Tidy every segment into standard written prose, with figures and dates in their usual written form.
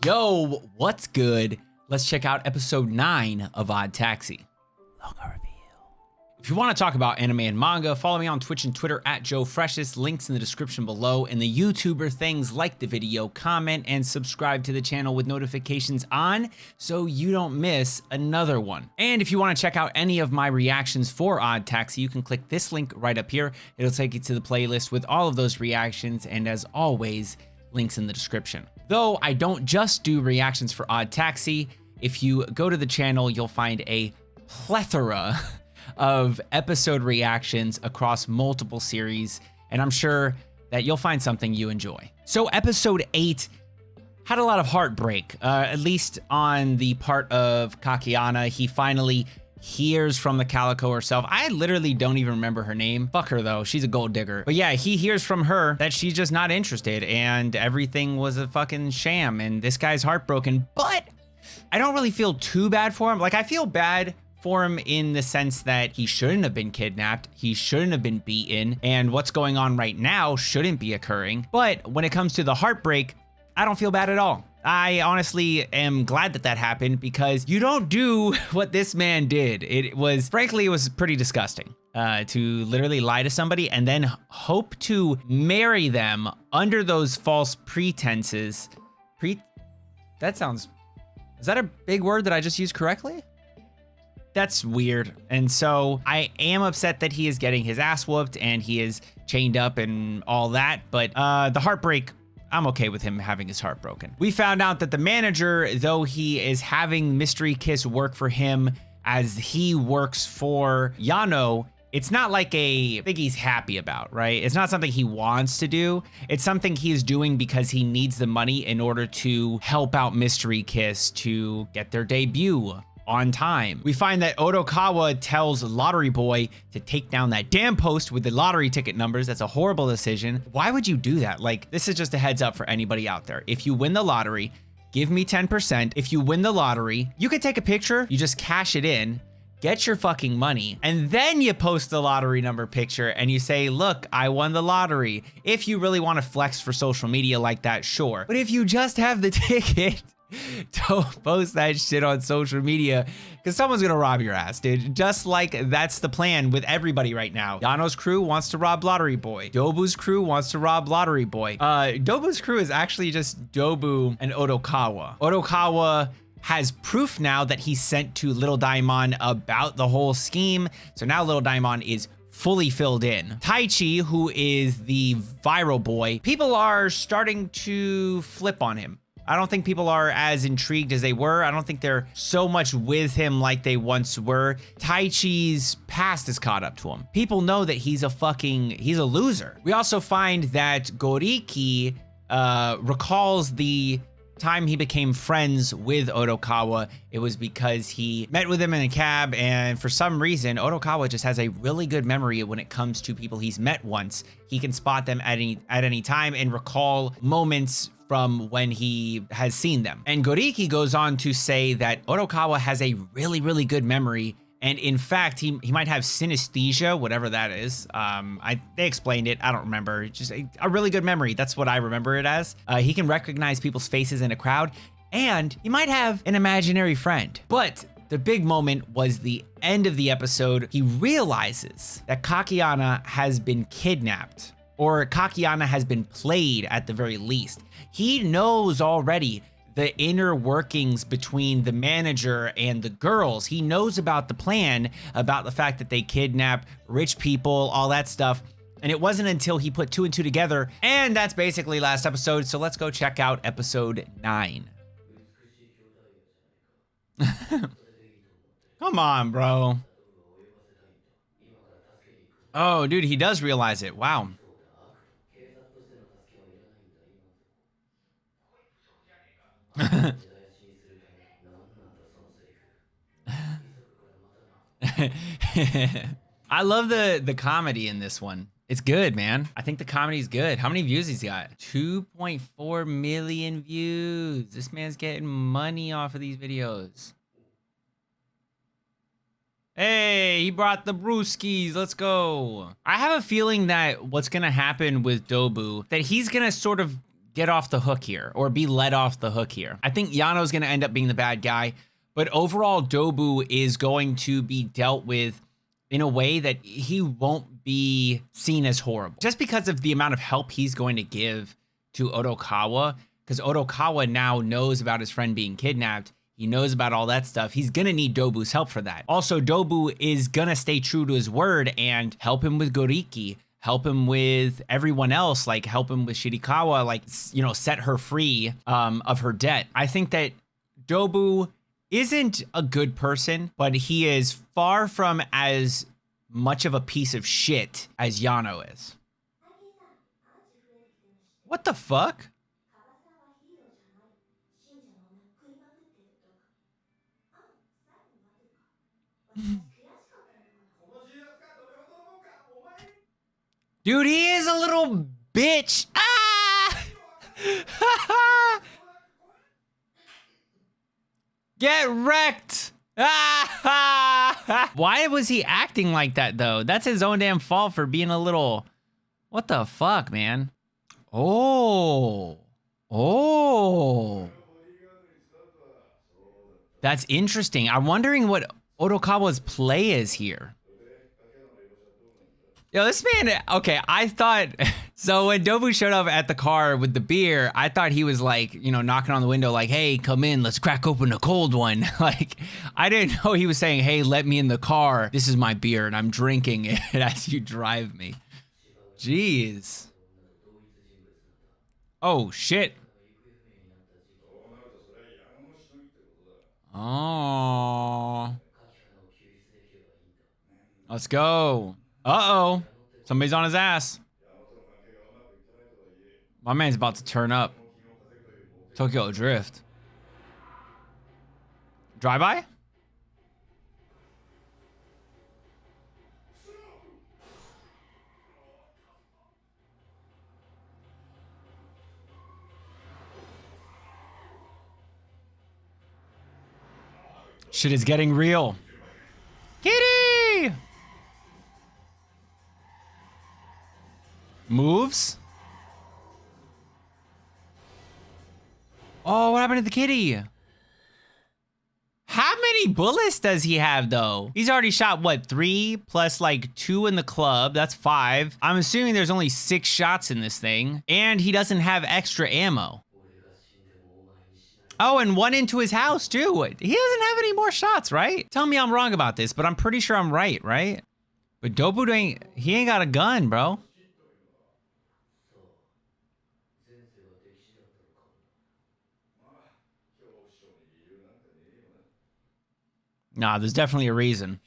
Yo, what's good? Let's check out episode 9 of Odd Taxi. Logo reveal. If you want to talk about anime and manga, follow me on Twitch and Twitter at JoeFreshest. Links in the description below. And the YouTuber things, like the video, comment, and subscribe to the channel with notifications on so you don't miss another one. And if you want to check out any of my reactions for Odd Taxi, you can click this link right up here. It'll take you to the playlist with all of those reactions. And as always, links in the description. Though I don't just do reactions for Odd Taxi, if you go to the channel, you'll find a plethora of episode reactions across multiple series, and I'm sure that you'll find something you enjoy. So episode 8 had a lot of heartbreak, at least on the part of Kakiana. He finally hears from the Calico herself. I literally don't even remember her name. Fuck her though, she's a gold digger. But yeah, he hears from her that she's just not interested and everything was a fucking sham and this guy's heartbroken. But I don't really feel too bad for him. Like, I feel bad for him in the sense that he shouldn't have been kidnapped, he shouldn't have been beaten, and what's going on right now shouldn't be occurring. But when it comes to the heartbreak, I don't feel bad at all. I honestly am glad that that happened because you don't do what this man did. Frankly, it was pretty disgusting to literally lie to somebody and then hope to marry them under those false pretenses. That sounds, is that a big word that I just used correctly? That's weird. And so I am upset that he is getting his ass whooped and he is chained up and all that. But the heartbreak, I'm okay with him having his heart broken. We found out that the manager, though he is having Mystery Kiss work for him as he works for Yano, it's not like a thing he's happy about, right? It's not something he wants to do. It's something he's doing because he needs the money in order to help out Mystery Kiss to get their debut on time. We find that Odokawa tells Lottery Boy to take down that damn post with the lottery ticket numbers. That's a horrible decision. Why would you do that? Like, this is just a heads up for anybody out there. If you win the lottery, give me 10%. If you win the lottery, you could take a picture, you just cash it in, get your fucking money, and then you post the lottery number picture and you say, look, I won the lottery. If you really want to flex for social media like that, sure. But if you just have the ticket, don't post that shit on social media because someone's gonna rob your ass, dude. Just like that's the plan with everybody right now. Yano's crew wants to rob Lottery Boy. Dobu's crew wants to rob Lottery Boy. Dobu's crew is actually just Dobu and Odokawa. Odokawa has proof now that he sent to Little Daimon about the whole scheme. So now Little Daimon is fully filled in. Taichi, who is the viral boy, people are starting to flip on him. I don't think people are as intrigued as they were. I don't think they're so much with him like they once were. Taichi's past is caught up to him. People know that he's a loser. We also find that Goriki recalls the time he became friends with Odokawa. It was because he met with him in a cab, and for some reason, Odokawa just has a really good memory when it comes to people he's met once. He can spot them at any time and recall moments from when he has seen them. And Goriki goes on to say that Odokawa has a really, really good memory. And in fact, he might have synesthesia, whatever that is. They explained it, I don't remember. Just a really good memory, that's what I remember it as. He can recognize people's faces in a crowd, and he might have an imaginary friend. But the big moment was the end of the episode. He realizes that Kakiana has been kidnapped, or Kakiana has been played at the very least. He knows already the inner workings between the manager and the girls. He knows about the plan, about the fact that they kidnap rich people, all that stuff. And it wasn't until he put 2 and 2 together. And that's basically last episode. So let's go check out episode 9. Come on, bro. Oh, dude, he does realize it. Wow. I love the comedy in this one. It's good, man. I think the comedy's good. How many views he's got? 2.4 million views. This man's getting money off of these videos. Hey, he brought the brewskis. Let's go. I have a feeling that what's gonna happen with Dobu, that he's gonna sort of get off the hook here or be let off the hook here. I think Yano's going to end up being the bad guy, but overall Dobu is going to be dealt with in a way that he won't be seen as horrible. Just because of the amount of help he's going to give to Odokawa, because Odokawa now knows about his friend being kidnapped. He knows about all that stuff. He's gonna need Dobu's help for that. Also, Dobu is gonna stay true to his word and help him with Goriki, help him with everyone else, like help him with Shirikawa, like, you know, set her free of her debt. I think that Dobu isn't a good person, but he is far from as much of a piece of shit as Yano is. What the fuck? Dude, he is a little bitch. Ah! Get wrecked. Ah! Why was he acting like that, though? That's his own damn fault for being a little... What the fuck, man? Oh. Oh. That's interesting. I'm wondering what Odokawa's play is here. Yo, this man, okay, I thought, so when Dobu showed up at the car with the beer, I thought he was like, you know, knocking on the window like, hey, come in, let's crack open a cold one. Like, I didn't know he was saying, hey, let me in the car. This is my beer and I'm drinking it as you drive me. Jeez. Oh, shit. Oh. Let's go. Uh-oh. Somebody's on his ass. My man's about to turn up. Tokyo Drift. Drive-by? Shit is getting real. Kitty! Moves? Oh, what happened to the kitty? How many bullets does he have, though? He's already shot, what, 3 plus like 2 in the club. That's 5. I'm assuming there's only 6 shots in this thing. And he doesn't have extra ammo. Oh, and 1 into his house, too. He doesn't have any more shots, right? Tell me I'm wrong about this, but I'm pretty sure I'm right? But Dobu he ain't got a gun, bro. Nah, there's definitely a reason.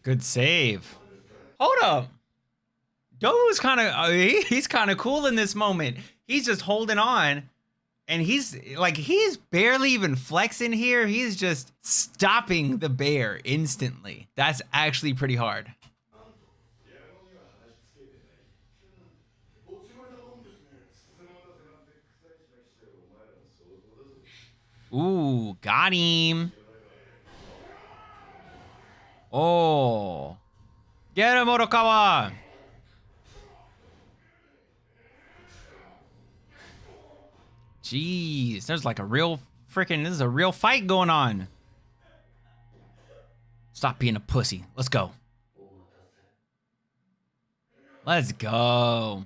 Good save. Hold up. Dobu's kind of, he's kind of cool in this moment. He's just holding on. And he's barely even flexing here. He's just stopping the bear instantly. That's actually pretty hard. Ooh, got him. Oh. Get him, Odokawa. Jeez, there's like a real freaking, this is a real fight going on. Stop being a pussy. Let's go. Let's go.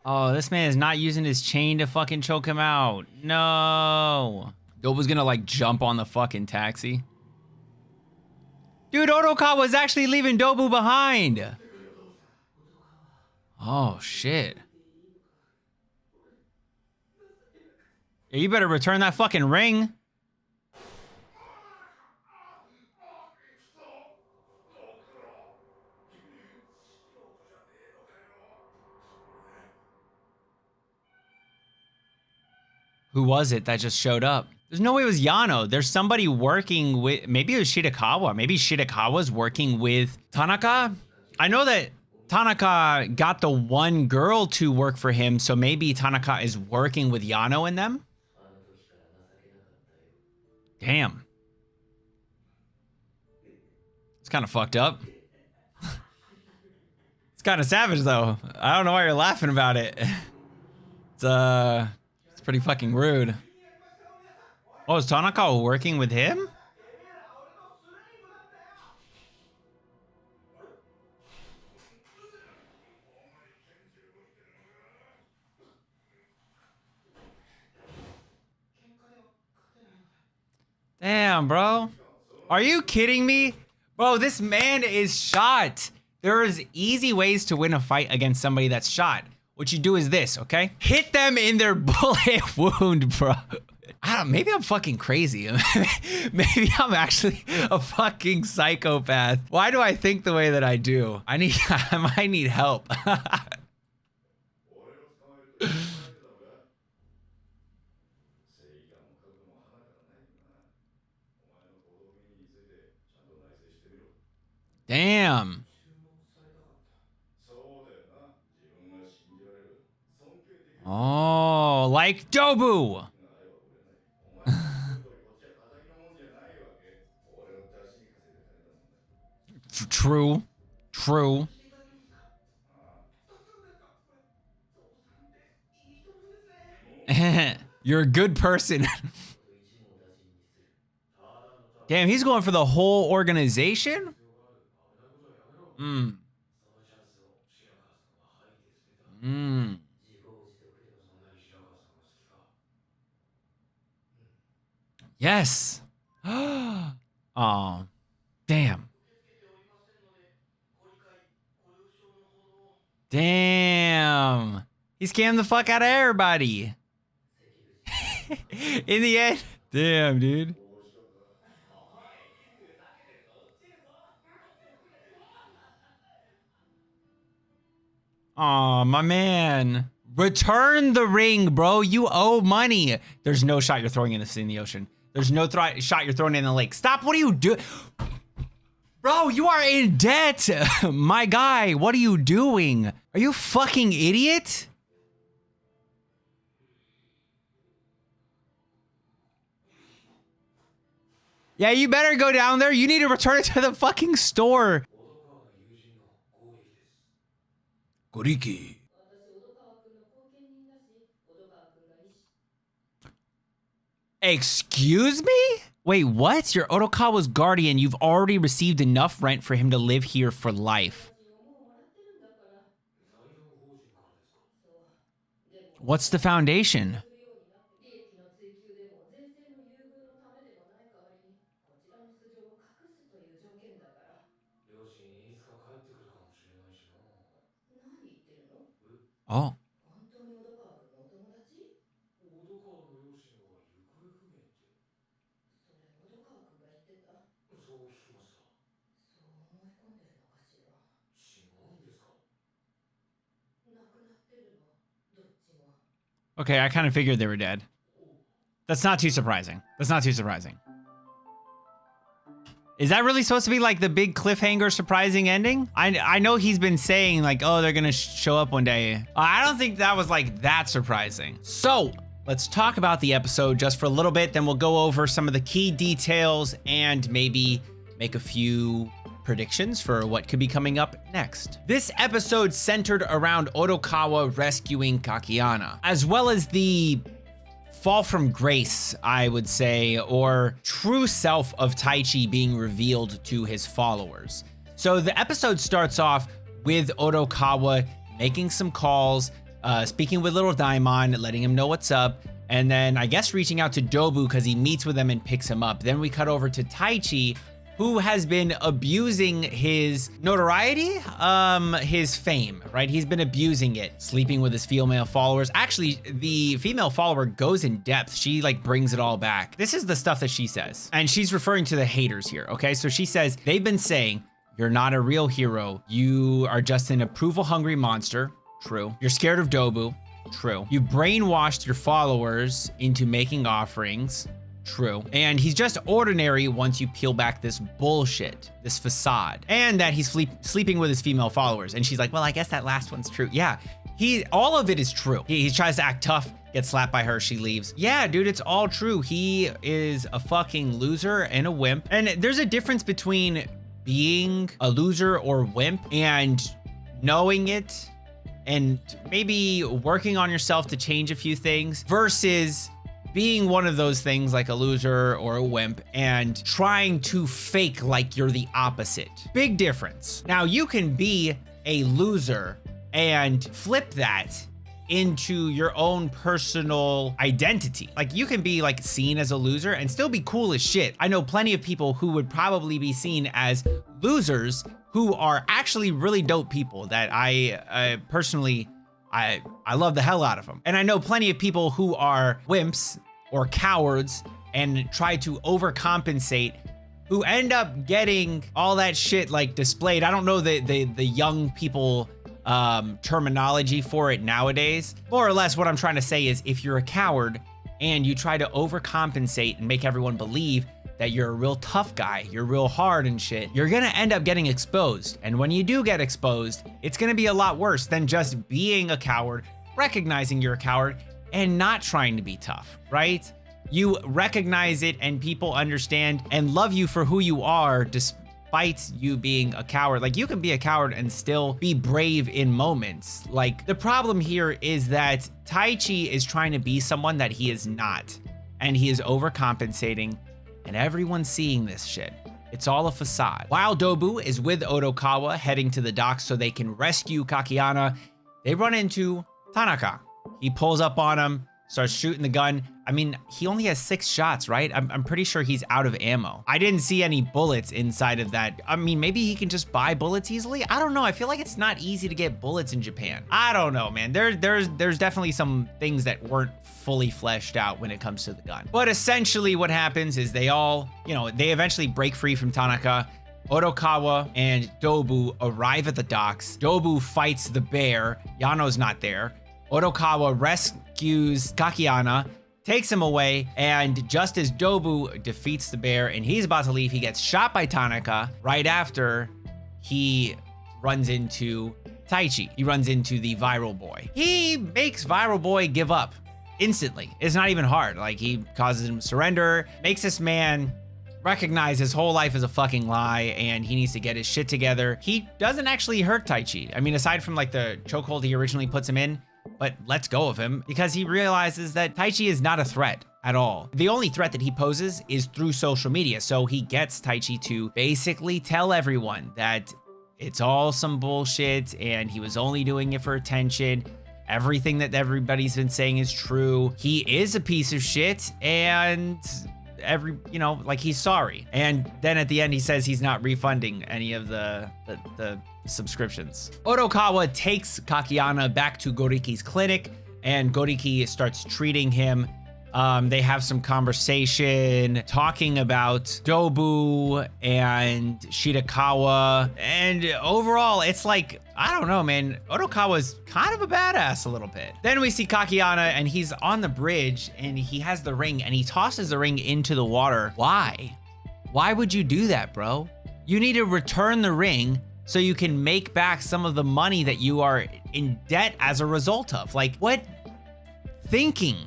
Oh, this man is not using his chain to fucking choke him out. No. Dobu's gonna like jump on the fucking taxi. Dude, Odokawa was actually leaving Dobu behind. Oh, shit. Yeah, you better return that fucking ring. Who was it that just showed up? There's no way it was Yano. There's somebody working with, maybe it was Shirakawa. Maybe Shirakawa's working with Tanaka. I know that Tanaka got the one girl to work for him, so maybe Tanaka is working with Yano and them. Damn. It's kind of fucked up. It's kind of savage though. I don't know why you're laughing about it. It's pretty fucking rude. Oh, is Tanaka working with him? Damn, bro. Are you kidding me? Bro, this man is shot. There is easy ways to win a fight against somebody that's shot. What you do is this, okay? Hit them in their bullet wound, bro. I don't, maybe I'm fucking crazy. Maybe I'm actually a fucking psychopath. Why do I think the way that I do? I might need help. Damn. Oh, like Dobu. True. True. You're a good person. Damn, he's going for the whole organization? Yes. Oh, damn. Damn. He scammed the fuck out of everybody. In the end. Damn, dude. Aw, my man. Return the ring, bro. You owe money. There's no shot you're throwing in the ocean. There's no shot you're throwing in the lake. Stop. What are you doing? Bro, you are in debt. My guy, what are you doing? Are you a fucking idiot? Yeah, you better go down there. You need to return it to the fucking store. Goriki. Excuse me? Wait, what? You're Odokawa's guardian. You've already received enough rent for him to live here for life. What's the foundation? Oh. Okay, I kind of figured they were dead. That's not too surprising. That's not too surprising. Is that really supposed to be like the big cliffhanger surprising ending? I know he's been saying like, oh, they're gonna show up one day. I don't think that was like that surprising. So let's talk about the episode just for a little bit. Then we'll go over some of the key details and maybe make a few predictions for what could be coming up next. This episode centered around Odokawa rescuing Kakiana, as well as the fall from grace, I would say, or true self of Taichi being revealed to his followers. So the episode starts off with Odokawa making some calls, speaking with little Daimon, letting him know what's up, and then I guess reaching out to Dobu because he meets with him and picks him up. Then we cut over to Taichi, who has been abusing his notoriety, his fame, right? He's been abusing it, sleeping with his female followers. Actually, the female follower goes in depth. She like brings it all back. This is the stuff that she says. And she's referring to the haters here, okay? So she says, they've been saying, you're not a real hero. You are just an approval-hungry monster. True. You're scared of Dobu. True. You brainwashed your followers into making offerings. True. And he's just ordinary once you peel back this bullshit, this facade, and that he's sleeping with his female followers. And she's like, well, I guess that last one's true. Yeah, all of it is true. He tries to act tough, gets slapped by her, she leaves. Yeah, dude, it's all true. He is a fucking loser and a wimp. And there's a difference between being a loser or wimp and knowing it and maybe working on yourself to change a few things versus being one of those things like a loser or a wimp and trying to fake like you're the opposite. Big difference. Now, you can be a loser and flip that into your own personal identity. Like, you can be like seen as a loser and still be cool as shit. I know plenty of people who would probably be seen as losers who are actually really dope people that I personally love the hell out of them. And I know plenty of people who are wimps or cowards and try to overcompensate who end up getting all that shit like displayed. I don't know the young people terminology for it nowadays. More or less what I'm trying to say is if you're a coward and you try to overcompensate and make everyone believe that you're a real tough guy, you're real hard and shit, you're gonna end up getting exposed. And when you do get exposed, it's gonna be a lot worse than just being a coward, recognizing you're a coward, and not trying to be tough, right? You recognize it and people understand and love you for who you are despite you being a coward. Like, you can be a coward and still be brave in moments. Like, the problem here is that Taichi is trying to be someone that he is not, and he is overcompensating, and everyone's seeing this shit. It's all a facade. While Dobu is with Odokawa heading to the docks so they can rescue Kakiana, they run into Tanaka. He pulls up on him, starts shooting the gun. I mean, he only has 6 shots, right? I'm pretty sure he's out of ammo. I didn't see any bullets inside of that. I mean, maybe he can just buy bullets easily. I don't know. I feel like it's not easy to get bullets in Japan. I don't know, man. There's definitely some things that weren't fully fleshed out when it comes to the gun. But essentially what happens is they all, they eventually break free from Tanaka. Odokawa and Dobu arrive at the docks. Dobu fights the bear. Yano's not there. Odokawa rescues Kakiana, takes him away, and just as Dobu defeats the bear and he's about to leave, he gets shot by Tanaka. Right after, he runs into Taichi. He runs into the viral boy. He makes viral boy give up instantly. It's not even hard. Like, he causes him to surrender, makes this man recognize his whole life is a fucking lie and he needs to get his shit together. He doesn't actually hurt Taichi. I mean, aside from like the chokehold he originally puts him in, but lets go of him because he realizes that Taichi is not a threat at all. The only threat that he poses is through social media. So he gets Taichi to basically tell everyone that it's all some bullshit and he was only doing it for attention. Everything that everybody's been saying is true. He is a piece of shit and he's sorry. And then at the end, he says he's not refunding any of the subscriptions. Odokawa takes Kakiana back to Goriki's clinic and Goriki starts treating him. They have some conversation talking about Dobu and Shirakawa. And overall, it's like, I don't know, man. Odokawa's kind of a badass a little bit. Then we see Kakiana and he's on the bridge and he has the ring and he tosses the ring into the water. Why? Why would you do that, bro? You need to return the ring so you can make back some of the money that you are in debt as a result of. Like, what thinking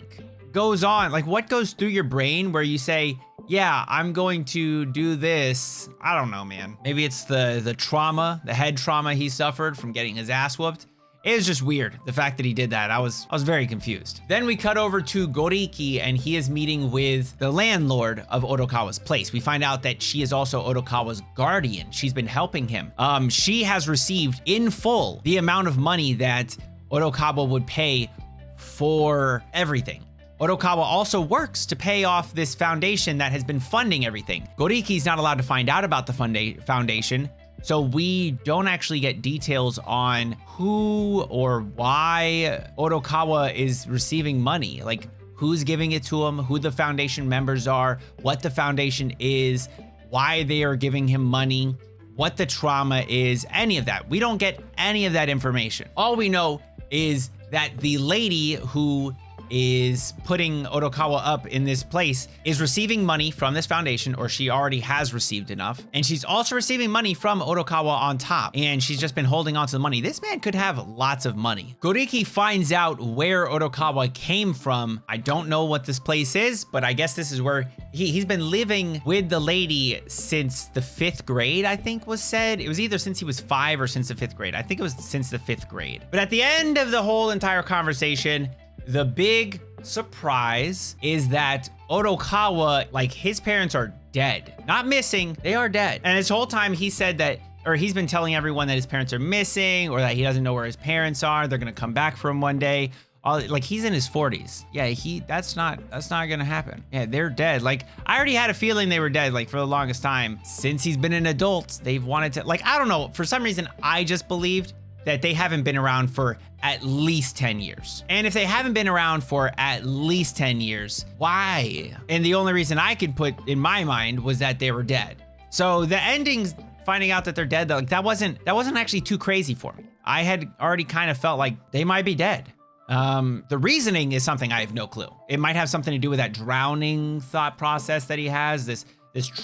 goes on? Like, what goes through your brain where you say, yeah, I'm going to do this? I don't know, man. Maybe it's the trauma, the head trauma he suffered from getting his ass whooped. It was just weird, the fact that he did that. I was very confused. Then we cut over to Goriki and he is meeting with the landlord of Odokawa's place. We find out that she is also Odokawa's guardian. She's been helping him. She has received in full the amount of money that Odokawa would pay for everything. Odokawa also works to pay off this foundation that has been funding everything. Goriki's not allowed to find out about the foundation, so we don't actually get details on who or why Odokawa is receiving money. Like, who's giving it to him, who the foundation members are, what the foundation is, why they are giving him money, what the trauma is, any of that. We don't get any of that information. All we know is that the lady who is putting Odokawa up in this place is receiving money from this foundation, or she already has received enough. And she's also receiving money from Odokawa on top. And she's just been holding on to the money. This man could have lots of money. Goriki finds out where Odokawa came from. I don't know what this place is, but I guess this is where he's been living with the lady since the 5th grade, I think was said. It was either since he was 5 or since the 5th grade. I think it was since the 5th grade. But at the end of the whole entire conversation, the big surprise is that Odokawa, like, his parents are dead. Not missing, they are dead. And this whole time he said that, or he's been telling everyone that his parents are missing, or that he doesn't know where his parents are. They're gonna come back for him one day. Like, he's in his 40s. Yeah, that's not gonna happen. Yeah, they're dead. Like, I already had a feeling they were dead, like, for the longest time. Since he's been an adult, they've wanted to, like, I don't know. For some reason, I just believed that they haven't been around for at least 10 years. And if they haven't been around for at least 10 years, why? And the only reason I could put in my mind was that they were dead. So the endings, finding out that they're dead, like, that wasn't actually too crazy for me. I had already kind of felt like they might be dead. The reasoning is something I have no clue. It might have something to do with that drowning thought process that he has, this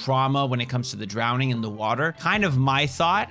trauma when it comes to the drowning in the water. Kind of my thought.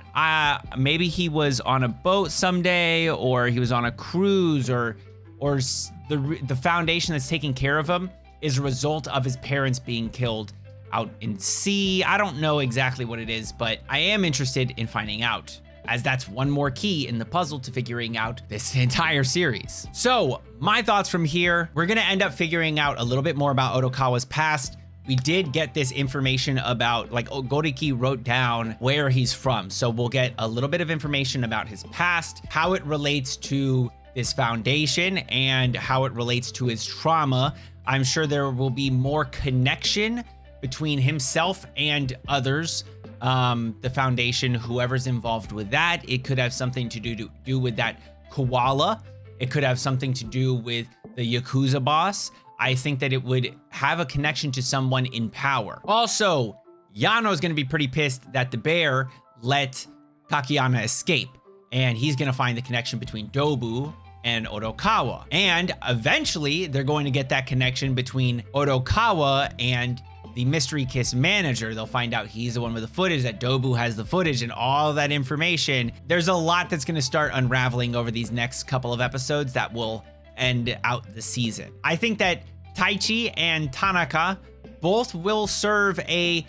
Maybe he was on a boat someday, or he was on a cruise, or the foundation that's taking care of him is a result of his parents being killed out in sea. I don't know exactly what it is, but I am interested in finding out, as that's one more key in the puzzle to figuring out this entire series. So my thoughts from here, we're gonna end up figuring out a little bit more about Odokawa's past. We did get this information about, like, Goriki wrote down where he's from. So we'll get a little bit of information about his past, how it relates to this foundation, and how it relates to his trauma. I'm sure there will be more connection between himself and others. The foundation, whoever's involved with that. It could have something to do with that koala. It could have something to do with the Yakuza boss. I think that it would have a connection to someone in power. Also, Yano's gonna be pretty pissed that the bear let Kakiyama escape, and he's gonna find the connection between Dobu and Odokawa. And eventually, they're going to get that connection between Odokawa and the Mystery Kiss manager. They'll find out he's the one with the footage, that Dobu has the footage, and all that information. There's a lot that's gonna start unraveling over these next couple of episodes that will end out the season. I think that Taichi and Tanaka both will serve a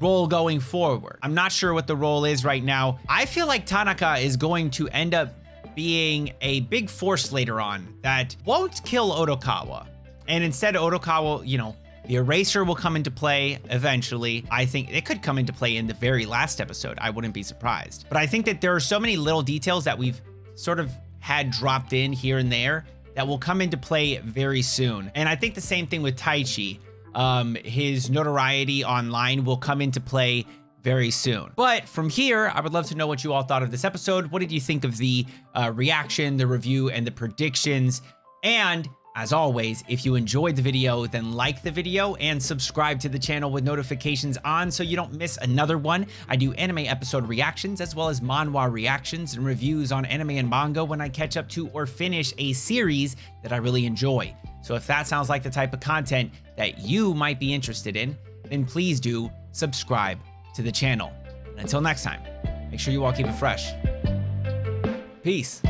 role going forward. I'm not sure what the role is right now. I feel like Tanaka is going to end up being a big force later on that won't kill Odokawa. And instead, Odokawa, you know, the eraser will come into play eventually. I think it could come into play in the very last episode. I wouldn't be surprised. But I think that there are so many little details that we've sort of had dropped in here and there that will come into play very soon. And I think the same thing with Taichi. His notoriety online will come into play very soon. But from here, I would love to know what you all thought of this episode. What did you think of the reaction, the review, and the predictions? And as always, if you enjoyed the video, then like the video and subscribe to the channel with notifications on so you don't miss another one. I do anime episode reactions as well as manhwa reactions and reviews on anime and manga when I catch up to or finish a series that I really enjoy. So if that sounds like the type of content that you might be interested in, then please do subscribe to the channel. And until next time, make sure you all keep it fresh. Peace.